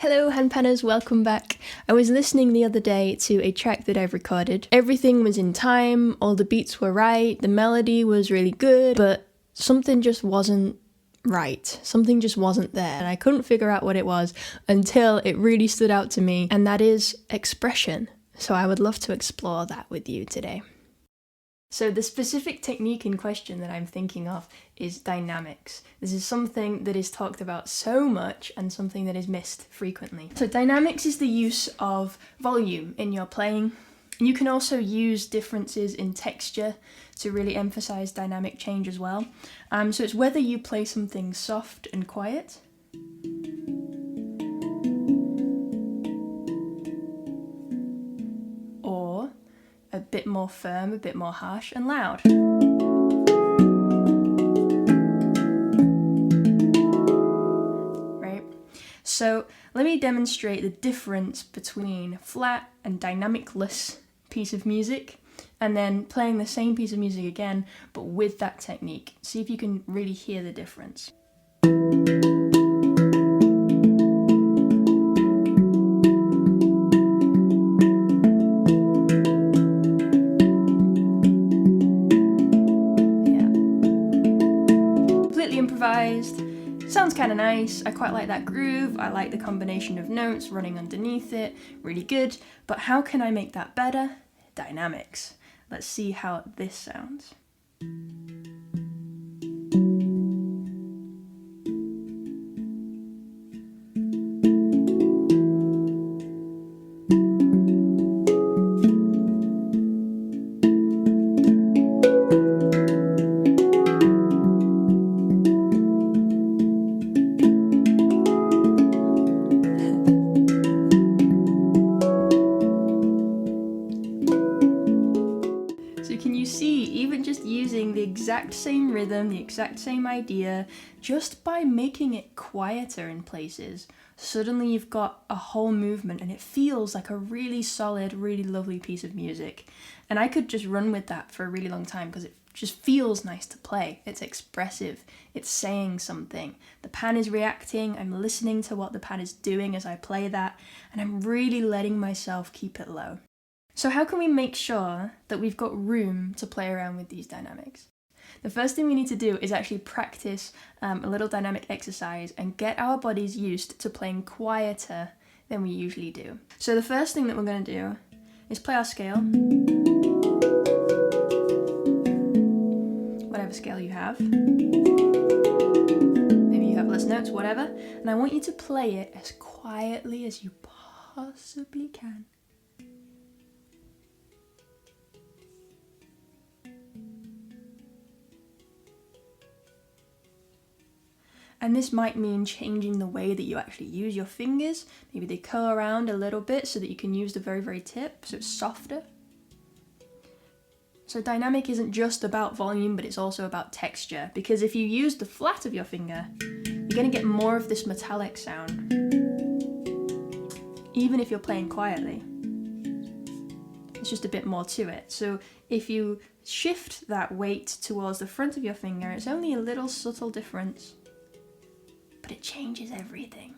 Hello handpanners, welcome back. I was listening the other day to a track that I've recorded. Everything was in time, all the beats were right, the melody was really good, but something just wasn't right. Something just wasn't there, and I couldn't figure out what it was until it really stood out to me, and that is expression. So I would love to explore that with you today. So the specific technique in question that I'm thinking of is dynamics. This is something that is talked about so much and something that is missed frequently. So dynamics is the use of volume in your playing. You can also use differences in texture to really emphasize dynamic change as well. So it's whether you play something soft and quiet, or a bit more firm, a bit more harsh and loud. Right? So let me demonstrate the difference between flat and dynamicless piece of music and then playing the same piece of music again, but with that technique. See if you can really hear the difference. Sounds kind of nice. I quite like that groove. I like the combination of notes running underneath it. Really good. But how can I make that better? Dynamics. Let's see how this sounds. The exact same rhythm, the exact same idea, just by making it quieter in places, suddenly you've got a whole movement and it feels like a really solid, really lovely piece of music. And I could just run with that for a really long time because it just feels nice to play. It's expressive, it's saying something. The pan is reacting, I'm listening to what the pan is doing as I play that, and I'm really letting myself keep it low. So how can we make sure that we've got room to play around with these dynamics? The first thing we need to do is actually practice a little dynamic exercise and get our bodies used to playing quieter than we usually do. So the first thing that we're going to do is play our scale, whatever scale you have. Maybe you have less notes, whatever. And I want you to play it as quietly as you possibly can. And this might mean changing the way that you actually use your fingers. Maybe they curl around a little bit so that you can use the very, very tip, so it's softer. So dynamic isn't just about volume, but it's also about texture. Because if you use the flat of your finger, you're going to get more of this metallic sound, even if you're playing quietly. It's just a bit more to it. So if you shift that weight towards the front of your finger, it's only a little subtle difference, but it changes everything.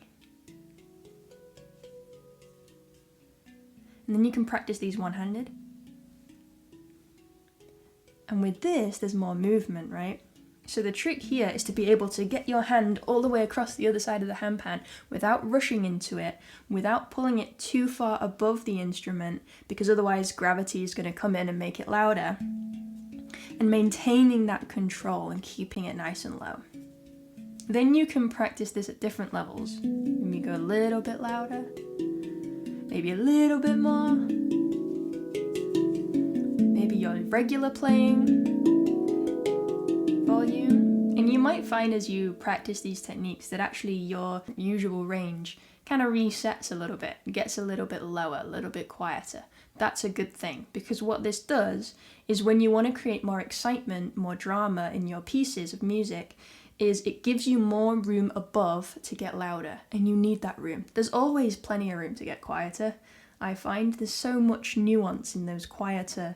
And then you can practice these one-handed. And with this, there's more movement, right? So the trick here is to be able to get your hand all the way across the other side of the handpan without rushing into it, without pulling it too far above the instrument, because otherwise gravity is going to come in and make it louder, and maintaining that control and keeping it nice and low. Then you can practice this at different levels. Maybe go a little bit louder, maybe a little bit more, maybe your regular playing volume. And you might find as you practice these techniques that actually your usual range kind of resets a little bit, gets a little bit lower, a little bit quieter. That's a good thing, because what this does is when you want to create more excitement, more drama in your pieces of music, is it gives you more room above to get louder, and you need that room. There's always plenty of room to get quieter. I find there's so much nuance in those quieter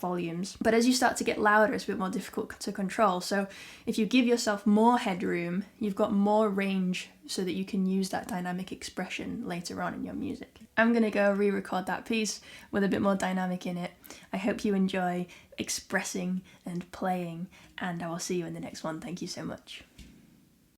volumes. But as you start to get louder, it's a bit more difficult to control. So if you give yourself more headroom, you've got more range so that you can use that dynamic expression later on in your music. I'm gonna go re-record that piece with a bit more dynamic in it. I hope you enjoy expressing and playing, and I will see you in the next one. Thank you so much.